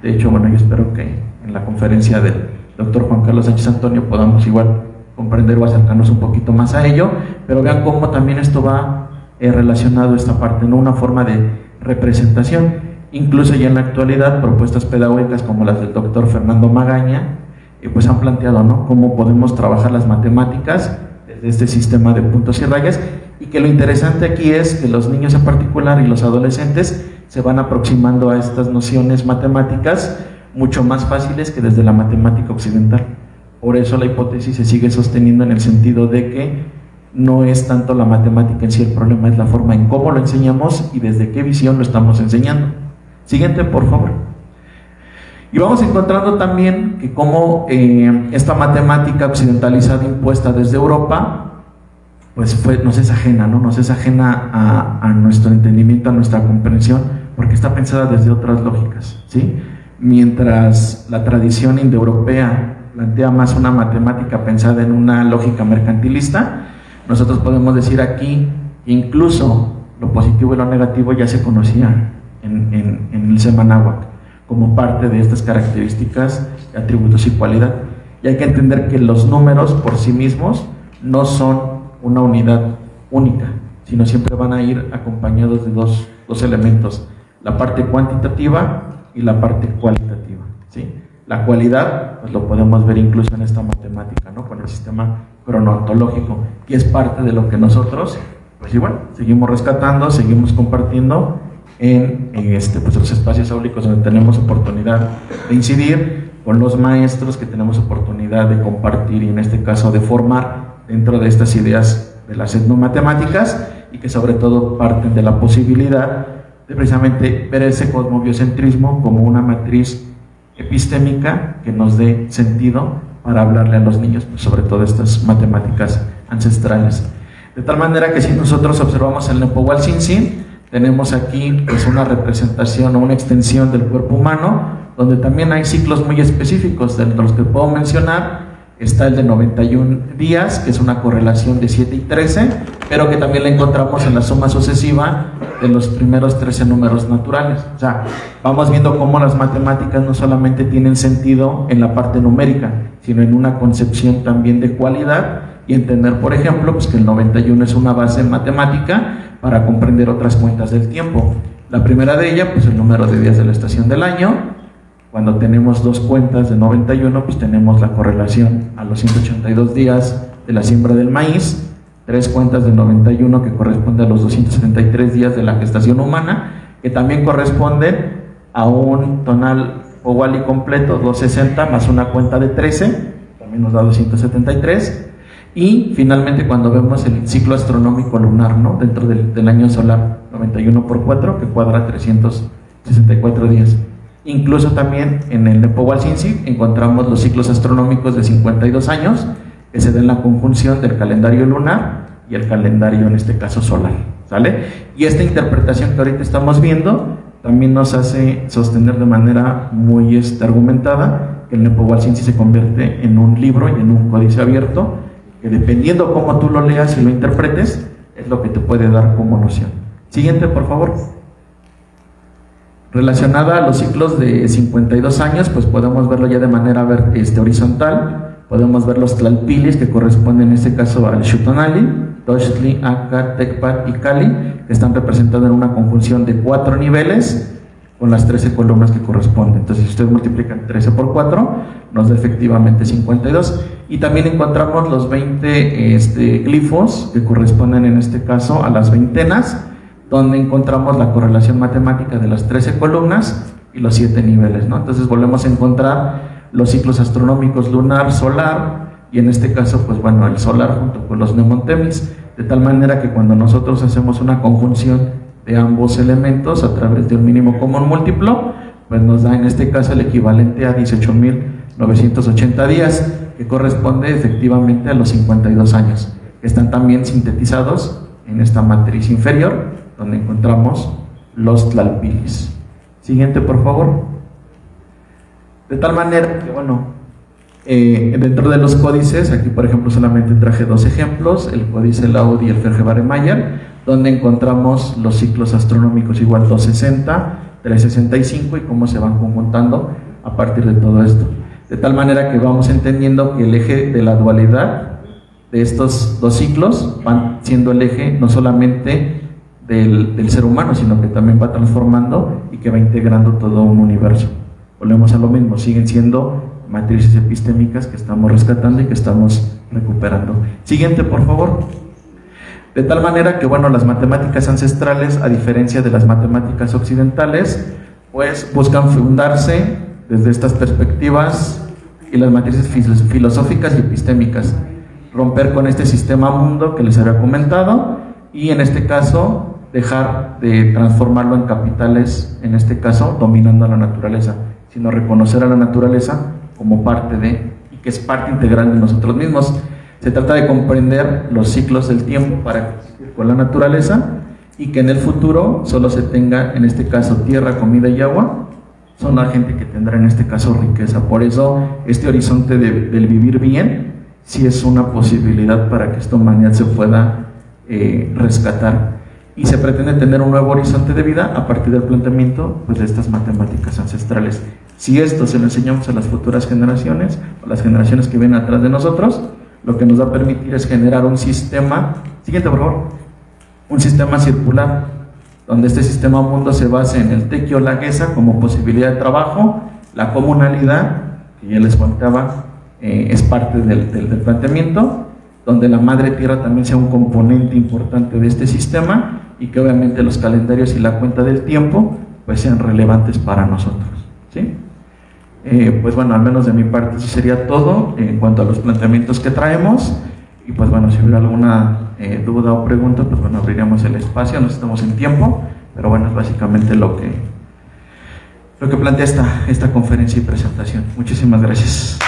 De hecho, bueno, yo espero que en la conferencia del doctor Juan Carlos Sánchez Antonio podamos igual comprender o acercarnos un poquito más a ello, pero vean cómo también esto va relacionado a esta parte, ¿no? Una forma de representación. Incluso ya en la actualidad propuestas pedagógicas como las del doctor Fernando Magaña pues han planteado, ¿no?, cómo podemos trabajar las matemáticas desde este sistema de puntos y rayas, y que lo interesante aquí es que los niños en particular y los adolescentes se van aproximando a estas nociones matemáticas mucho más fáciles que desde la matemática occidental. Por eso la hipótesis se sigue sosteniendo en el sentido de que no es tanto la matemática en sí el problema, es la forma en cómo lo enseñamos y desde qué visión lo estamos enseñando. Siguiente, por favor. Y vamos encontrando también que como esta matemática occidentalizada impuesta desde Europa, pues nos es ajena, ¿no? Nos es ajena a nuestro entendimiento, a nuestra comprensión, porque está pensada desde otras lógicas, ¿sí? Mientras la tradición indoeuropea plantea más una matemática pensada en una lógica mercantilista, nosotros podemos decir aquí que incluso lo positivo y lo negativo ya se conocía en el sistema náhuatl como parte de estas características, atributos y cualidad. Y hay que entender que los números por sí mismos no son una unidad única, sino siempre van a ir acompañados de dos elementos, la parte cuantitativa y la parte cualitativa, ¿sí? La cualidad, pues lo podemos ver incluso en esta matemática, ¿no?, con el sistema cronontológico, y es parte de lo que nosotros, pues igual, seguimos rescatando, seguimos compartiendo en pues los espacios áulicos donde tenemos oportunidad de incidir, con los maestros que tenemos oportunidad de compartir y en este caso de formar dentro de estas ideas de las etnomatemáticas, y que sobre todo parten de la posibilidad de precisamente ver ese cosmobiocentrismo como una matriz epistémica que nos dé sentido para hablarle a los niños, pues sobre todo estas matemáticas ancestrales. De tal manera que si nosotros observamos el Nepohualcincincinta, tenemos aquí pues una representación o una extensión del cuerpo humano, donde también hay ciclos muy específicos, de los que puedo mencionar. Está el de 91 días, que es una correlación de 7 y 13, pero que también la encontramos en la suma sucesiva de los primeros 13 números naturales. O sea, vamos viendo cómo las matemáticas no solamente tienen sentido en la parte numérica, sino en una concepción también de cualidad, y entender, por ejemplo, pues que el 91 es una base matemática para comprender otras cuentas del tiempo. La primera de ellas, pues el número de días de la estación del año. Cuando tenemos dos cuentas de 91, pues tenemos la correlación a los 182 días de la siembra del maíz, 3 cuentas de 91 que corresponde a los 273 días de la gestación humana, que también corresponden a un tonal Powali completo, 260 más una cuenta de 13, también nos da 273. Y finalmente cuando vemos el ciclo astronómico lunar, ¿no?, dentro del año solar, 91 por 4, que cuadra 364 días. Incluso también en el Nepowalsinsi encontramos los ciclos astronómicos de 52 años, que se da en la conjunción del calendario lunar y el calendario, en este caso, solar, ¿sale? Y esta interpretación que ahorita estamos viendo también nos hace sostener de manera muy argumentada que el Nepowalsinsi se convierte en un libro y en un códice abierto, que dependiendo cómo tú lo leas y lo interpretes, es lo que te puede dar como noción. Siguiente, por favor. Relacionada a los ciclos de 52 años, pues podemos verlo ya de manera horizontal. Podemos ver los tlalpilis, que corresponden en este caso al Xutonali, Tochtli, Aca, Tecpat y Cali, que están representados en una conjunción de 4 niveles con las 13 columnas que corresponden. Entonces, si ustedes multiplican 13 por 4, nos da efectivamente 52. Y también encontramos los 20 glifos, que corresponden en este caso a las veintenas, donde encontramos la correlación matemática de las 13 columnas y los 7 niveles, ¿no? Entonces volvemos a encontrar los ciclos astronómicos lunar, solar, y en este caso, pues bueno, el solar junto con los mnemontemis, de tal manera que cuando nosotros hacemos una conjunción de ambos elementos a través de un mínimo común múltiplo, pues nos da en este caso el equivalente a 18.980 días, que corresponde efectivamente a los 52 años, que están también sintetizados en esta matriz inferior, donde encontramos los tlalpilis. Siguiente, por favor. De tal manera que, bueno, dentro de los códices, aquí por ejemplo solamente traje 2 ejemplos, el códice Laud y el Ferge-Baremeyer, donde encontramos los ciclos astronómicos igual 260, 365 y cómo se van conjuntando a partir de todo esto. De tal manera que vamos entendiendo que el eje de la dualidad de estos 2 ciclos van siendo el eje no solamente del ser humano, sino que también va transformando y que va integrando todo un universo. Volvemos a lo mismo, siguen siendo matrices epistémicas que estamos rescatando y que estamos recuperando. Siguiente, por favor. De tal manera que, bueno, las matemáticas ancestrales, a diferencia de las matemáticas occidentales, pues buscan fundarse desde estas perspectivas y las matrices filosóficas y epistémicas, romper con este sistema mundo que les había comentado y en este caso dejar de transformarlo en capitales, en este caso dominando a la naturaleza, sino reconocer a la naturaleza como parte de, y que es parte integral de nosotros mismos. Se trata de comprender los ciclos del tiempo para coexistir con la naturaleza y que en el futuro solo se tenga, en este caso, tierra, comida y agua. Son la gente que tendrá en este caso riqueza. Por eso este horizonte del vivir bien sí es una posibilidad para que esta humanidad se pueda rescatar. Y se pretende tener un nuevo horizonte de vida a partir del planteamiento, pues, de estas matemáticas ancestrales. Si esto se lo enseñamos a las futuras generaciones, a las generaciones que vienen atrás de nosotros, lo que nos va a permitir es generar un sistema, siguiente por favor, un sistema circular, donde este sistema mundo se base en el tequio laguesa como posibilidad de trabajo, la comunalidad, que ya les contaba, es parte del planteamiento, donde la madre tierra también sea un componente importante de este sistema y que obviamente los calendarios y la cuenta del tiempo pues sean relevantes para nosotros, ¿sí? Pues bueno, al menos de mi parte eso sería todo en cuanto a los planteamientos que traemos y pues bueno, si hubiera alguna duda o pregunta, pues bueno, abriríamos el espacio, no estamos en tiempo, pero bueno, es básicamente lo que plantea esta conferencia y presentación. Muchísimas gracias.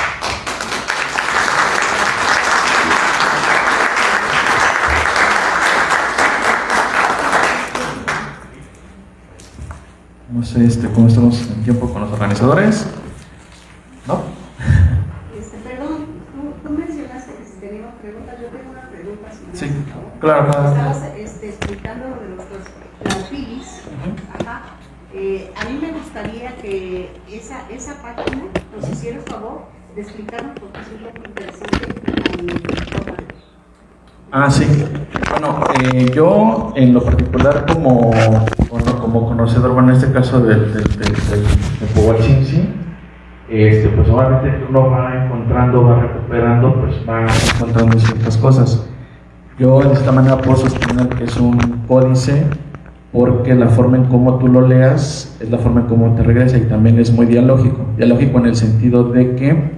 No sé cómo estamos en tiempo con los organizadores. ¿No? Perdón, tú mencionaste que si teníamos preguntas, yo tengo una pregunta. Sí, claro. Estabas explicando lo de los tlalpilis. Ajá. A mí me gustaría que esa página nos hiciera el favor de explicarnos porque es un poco interesante. Sí. Bueno, yo en lo particular como conocedor, bueno, en este caso del Powalsinsi, pues obviamente uno va encontrando, va recuperando, pues va encontrando ciertas cosas. Yo de esta manera puedo sostener que es un códice porque la forma en cómo tú lo leas es la forma en cómo te regresa y también es muy dialógico. Dialógico en el sentido de que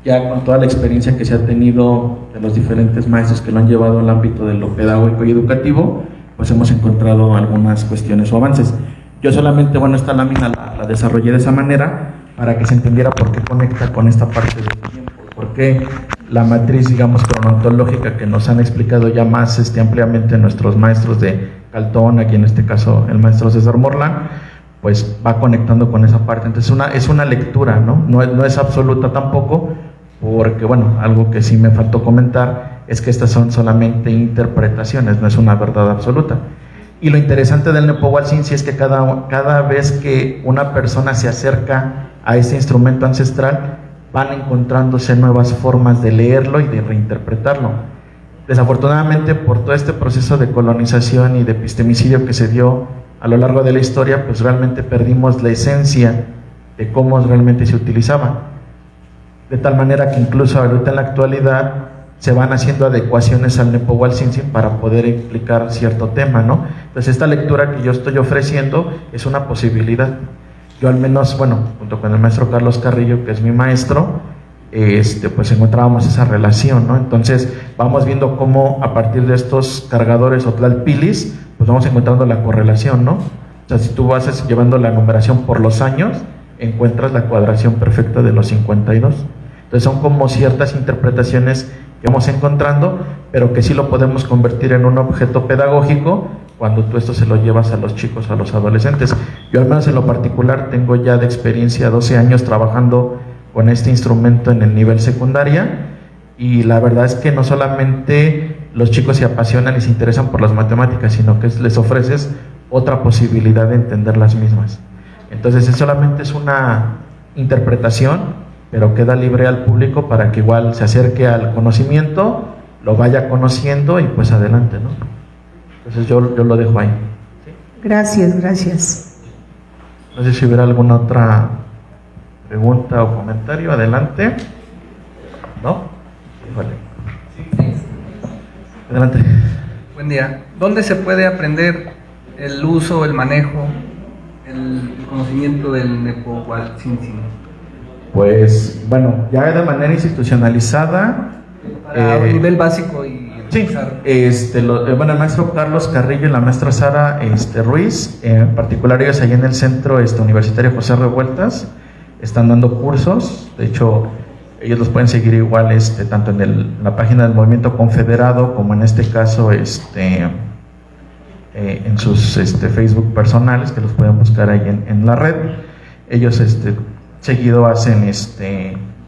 ya con toda la experiencia que se ha tenido de los diferentes maestros que lo han llevado al ámbito de lo pedagógico y educativo, pues hemos encontrado algunas cuestiones o avances. Yo solamente, bueno, esta lámina la desarrollé de esa manera para que se entendiera por qué conecta con esta parte del tiempo, por qué la matriz, digamos, cronontológica que nos han explicado ya más ampliamente nuestros maestros de Caltón, aquí en este caso el maestro César Morlán, pues va conectando con esa parte. Entonces es una lectura, ¿no? No es absoluta tampoco, porque, bueno, algo que sí me faltó comentar es que estas son solamente interpretaciones, no es una verdad absoluta. Y lo interesante del Nepohualcinci es que cada vez que una persona se acerca a ese instrumento ancestral, van encontrándose nuevas formas de leerlo y de reinterpretarlo. Desafortunadamente, por todo este proceso de colonización y de epistemicidio que se dio a lo largo de la historia, pues realmente perdimos la esencia de cómo realmente se utilizaba. De tal manera que incluso ahorita en la actualidad se van haciendo adecuaciones al Nepohualcinci para poder explicar cierto tema, ¿no? Entonces esta lectura que yo estoy ofreciendo es una posibilidad. Yo al menos, bueno, junto con el maestro Carlos Carrillo, que es mi maestro, pues encontrábamos esa relación, ¿no? Entonces vamos viendo cómo a partir de estos cargadores o tlalpilis, pues vamos encontrando la correlación, ¿no? O sea, si tú vas llevando la numeración por los años, encuentras la cuadración perfecta de los 52. Entonces son como ciertas interpretaciones que vamos encontrando, pero que sí lo podemos convertir en un objeto pedagógico cuando tú esto se lo llevas a los chicos, a los adolescentes. Yo al menos en lo particular tengo ya de experiencia 12 años trabajando con este instrumento en el nivel secundaria, y la verdad es que no solamente los chicos se apasionan y se interesan por las matemáticas, sino que les ofreces otra posibilidad de entender las mismas. Entonces solamente es una interpretación, pero queda libre al público para que igual se acerque al conocimiento, lo vaya conociendo y pues adelante, ¿no? Entonces yo lo dejo ahí. Gracias. No sé si hubiera alguna otra pregunta o comentario. Adelante. ¿No? Híjole. Adelante. Buen día. ¿Dónde se puede aprender el uso, el manejo, el conocimiento del Nepohualcinci? Pues, bueno, ya de manera institucionalizada. Para un nivel básico y Sí, bueno, el maestro Carlos Carrillo y la maestra Sara Ruiz, en particular ellos ahí en el centro universitario José Revueltas, están dando cursos. De hecho, ellos los pueden seguir igual tanto en la página del Movimiento Confederado como en este caso en sus Facebook personales, que los pueden buscar ahí en la red. Ellos seguido hacen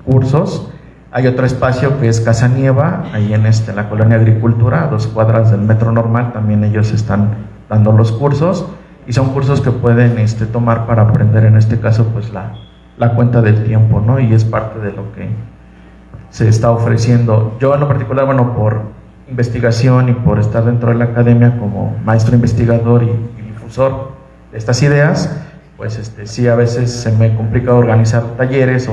cursos. Hay otro espacio que es Casa Nieva, ahí en la colonia Agricultura, a 2 cuadras del Metro Normal. También ellos están dando los cursos, y son cursos que pueden tomar para aprender, en este caso, pues la cuenta del tiempo, ¿no? Y es parte de lo que se está ofreciendo. Yo en lo particular, bueno, por investigación y por estar dentro de la academia como maestro investigador y difusor de estas ideas, pues sí, a veces se me complica organizar talleres,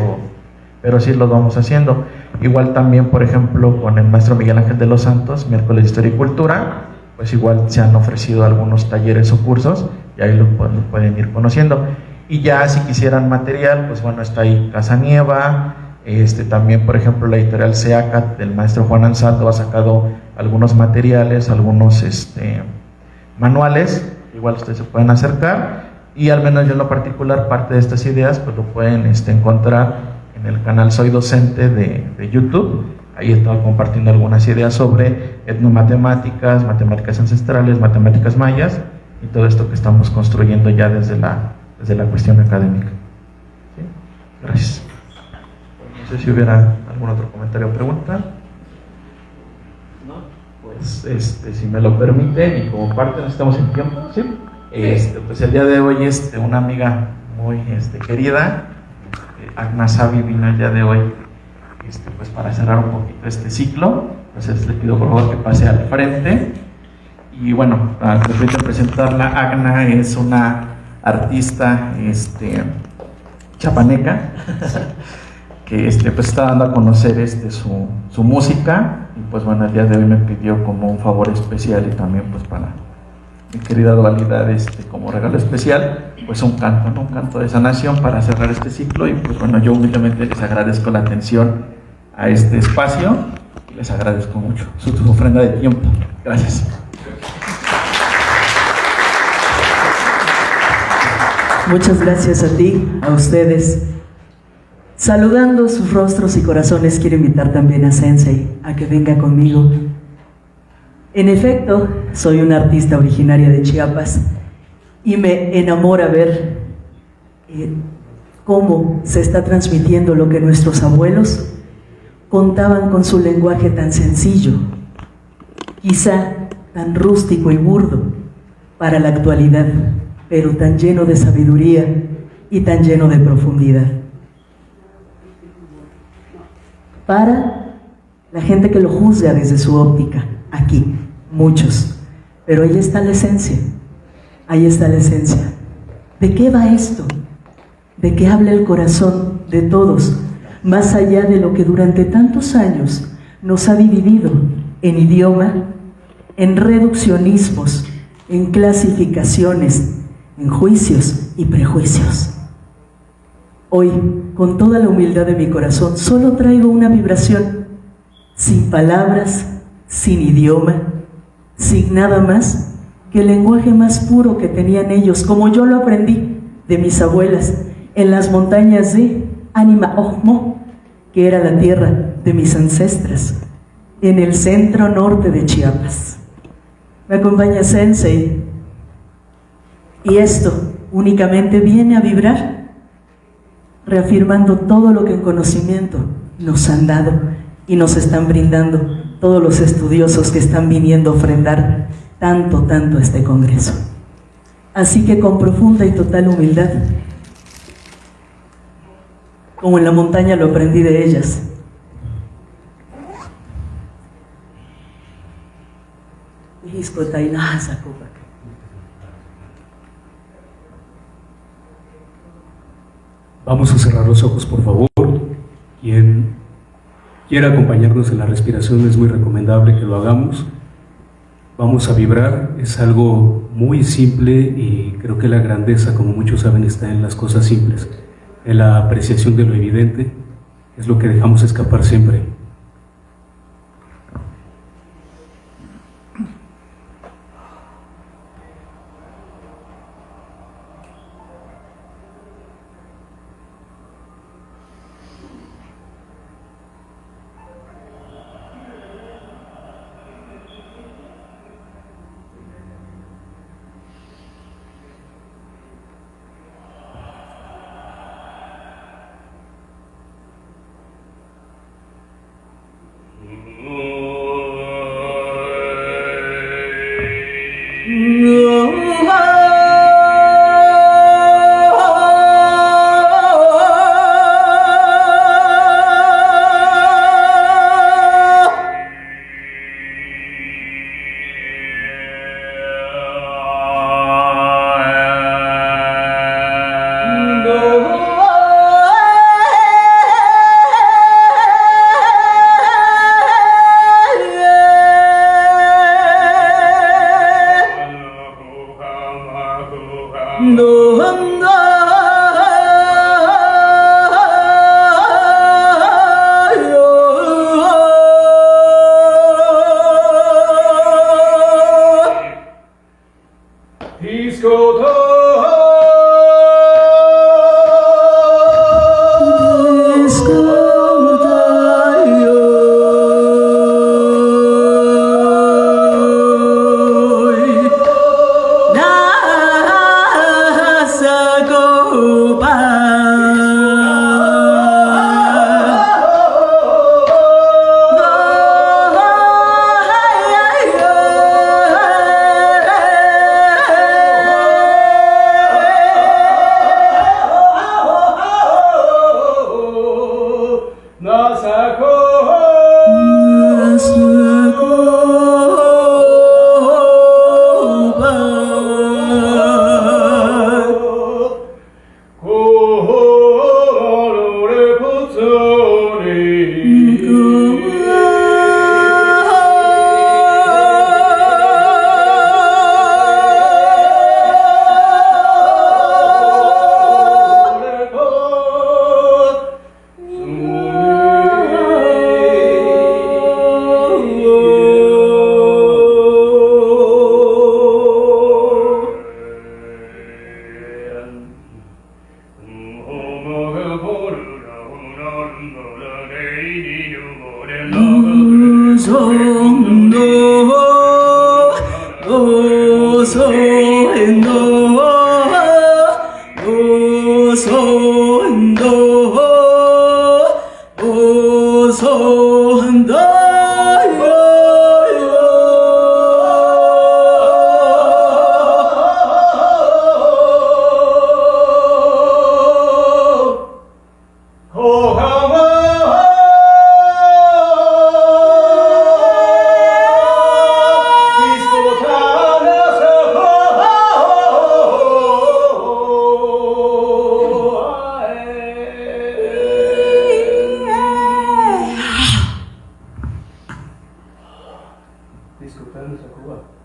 pero sí los vamos haciendo. Igual también, por ejemplo, con el maestro Miguel Ángel de los Santos, miércoles de Historia y Cultura, pues igual se han ofrecido algunos talleres o cursos, y ahí lo pueden ir conociendo. Y ya si quisieran material, pues bueno, está ahí Casa Nieva, también, por ejemplo, la editorial SEACAT del maestro Juan Ansaldo ha sacado algunos materiales, algunos manuales, igual ustedes se pueden acercar. Y al menos yo en lo particular, parte de estas ideas pues lo pueden encontrar en el canal Soy Docente de YouTube. Ahí he estado compartiendo algunas ideas sobre etnomatemáticas, matemáticas ancestrales, matemáticas mayas, y todo esto que estamos construyendo ya desde la cuestión académica. ¿Sí? Gracias. No sé si hubiera algún otro comentario o pregunta. No, pues si me lo permiten, y como parte, no estamos en tiempo, ¿sí? Pues el día de hoy una amiga muy querida, Agna Savi, vino el día de hoy pues para cerrar un poquito este ciclo. Entonces le pido por favor que pase al frente. Y bueno, me permito presentarla. Agna es una artista chapaneca que pues está dando a conocer su música, y pues bueno, el día de hoy me pidió como un favor especial y también pues para mi querida Dualidad, como regalo especial, pues un canto, ¿no? Un canto de sanación para cerrar este ciclo. Y pues bueno, yo humildemente les agradezco la atención a este espacio y les agradezco mucho su ofrenda de tiempo. Gracias. Muchas gracias a ti, a ustedes. Saludando sus rostros y corazones, quiero invitar también a Sensei a que venga conmigo. En efecto, soy una artista originaria de Chiapas y me enamora ver cómo se está transmitiendo lo que nuestros abuelos contaban con su lenguaje tan sencillo, quizá tan rústico y burdo para la actualidad, pero tan lleno de sabiduría y tan lleno de profundidad. Para la gente que lo juzga desde su óptica, aquí, muchos, pero ahí está la esencia, ahí está la esencia. ¿De qué va esto? ¿De qué habla el corazón de todos, más allá de lo que durante tantos años nos ha dividido en idioma, en reduccionismos, en clasificaciones, en juicios y prejuicios? Hoy, con toda la humildad de mi corazón, solo traigo una vibración, sin palabras, sin idioma, sin nada más que el lenguaje más puro que tenían ellos, como yo lo aprendí de mis abuelas en las montañas de Anima Ojmo, que era la tierra de mis ancestras, en el centro norte de Chiapas. Me acompaña Sensei, y esto únicamente viene a vibrar, reafirmando todo lo que en conocimiento nos han dado y nos están brindando todos los estudiosos que están viniendo a ofrendar tanto a este congreso. Así que con profunda y total humildad, como en la montaña lo aprendí de ellas, Vamos a cerrar los ojos, por favor. Quien quiera acompañarnos en la respiración, es muy recomendable que lo hagamos. Vamos a vibrar, es algo muy simple y creo que la grandeza, como muchos saben, está en las cosas simples, en la apreciación de lo evidente, es lo que dejamos escapar siempre. Go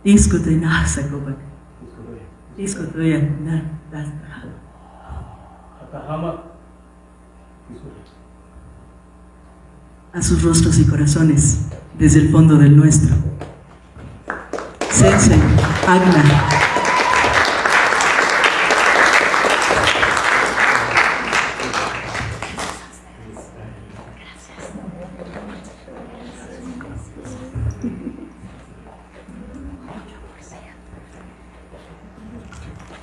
Diskutuina sakopak. Diskutuya na dasta. A sus rostros y corazones, desde el fondo del nuestro. Sensei, Agna.